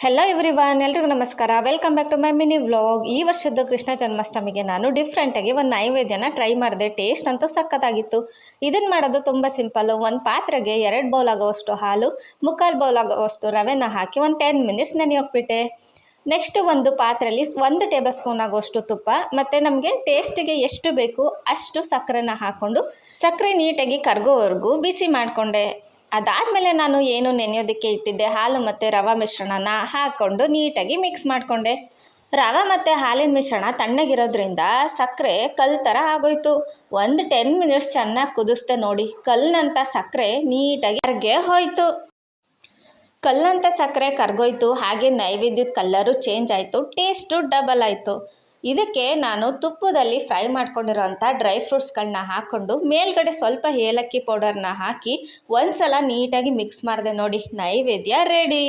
Hello everyone, ಎಲ್ರಿಗೂ ನಮಸ್ಕಾರ. Welcome back to my mini vlog. ಈ ವರ್ಷದ ಕೃಷ್ಣ ಜನ್ಮಾಷ್ಟಮಿಗೆ ನಾನು ಡಿಫ್ರೆಂಟಾಗಿ ಒಂದು ನೈವೇದ್ಯನ ಟ್ರೈ ಮಾಡಿದೆ. ಟೇಸ್ಟ್ ಅಂತೂ ಸಖತ್ತಾಗಿತ್ತು. ಇದನ್ನು ಮಾಡೋದು ತುಂಬ ಸಿಂಪಲ್ಲು. ಒಂದು ಪಾತ್ರೆಗೆ 2 ಬೌಲ್ ಆಗೋವಷ್ಟು ಹಾಲು, 3/4 ಬೌಲ್ ಆಗೋವಷ್ಟು ರವೆನ ಹಾಕಿ ಒಂದು 10 ಮಿನಿಟ್ಸ್ ನೆನೆಯೋಕ್ಬಿಟ್ಟೆ. ನೆಕ್ಸ್ಟು ಒಂದು ಪಾತ್ರೆಯಲ್ಲಿ 1 ಟೇಬಲ್ ಸ್ಪೂನ್ ಆಗೋಷ್ಟು ತುಪ್ಪ ಮತ್ತು ನಮಗೆ ಟೇಸ್ಟಿಗೆ ಎಷ್ಟು ಬೇಕು ಅಷ್ಟು ಸಕ್ಕರೆನ ಹಾಕ್ಕೊಂಡು ಸಕ್ಕರೆ ನೀಟಾಗಿ ಕರಗೋವರೆಗೂ ಬಿಸಿ ಮಾಡಿಕೊಂಡೆ. ಅದಾದಮೇಲೆ ನಾನು ಏನು ನೆನೆಯೋದಕ್ಕೆ ಇಟ್ಟಿದ್ದೆ ಹಾಲು ಮತ್ತು ರವೆ ಮಿಶ್ರಣನ ಹಾಕ್ಕೊಂಡು ನೀಟಾಗಿ ಮಿಕ್ಸ್ ಮಾಡಿಕೊಂಡೆ. ರವೆ ಮತ್ತು ಹಾಲಿನ ಮಿಶ್ರಣ ತಣ್ಣಗಿರೋದ್ರಿಂದ ಸಕ್ಕರೆ ಕಲ್ಲು ಥರ ಆಗೋಯ್ತು. ಒಂದು 10 ಮಿನಿಟ್ಸ್ ಚೆನ್ನಾಗಿ ಕುದಿಸ್ದೆ ನೋಡಿ, ಕಲ್ಲಿನಂಥ ಸಕ್ಕರೆ ನೀಟಾಗಿ ಕರ್ಗೆ ಹೋಯಿತು. ಕಲ್ಲಂಥ ಸಕ್ಕರೆ ಕರ್ಗೋಯ್ತು. ಹಾಗೆ ನೈವೇದ್ಯದ ಕಲ್ಲರು ಚೇಂಜ್ ಆಯಿತು, ಟೇಸ್ಟು ಡಬಲ್ ಆಯಿತು. ಇದಕ್ಕೆ ನಾನು ತುಪ್ಪದಲ್ಲಿ ಫ್ರೈ ಮಾಡ್ಕೊಂಡಿರೋಂಥ ಡ್ರೈ ಫ್ರೂಟ್ಸ್ಗಳನ್ನ ಹಾಕ್ಕೊಂಡು ಮೇಲ್ಗಡೆ ಸ್ವಲ್ಪ ಏಲಕ್ಕಿ ಪೌಡರ್ನ ಹಾಕಿ ಒಂದು ಸಲ ನೀಟಾಗಿ ಮಿಕ್ಸ್ ಮಾಡಿದೆ ನೋಡಿ, ನೈವೇದ್ಯ ರೆಡಿ.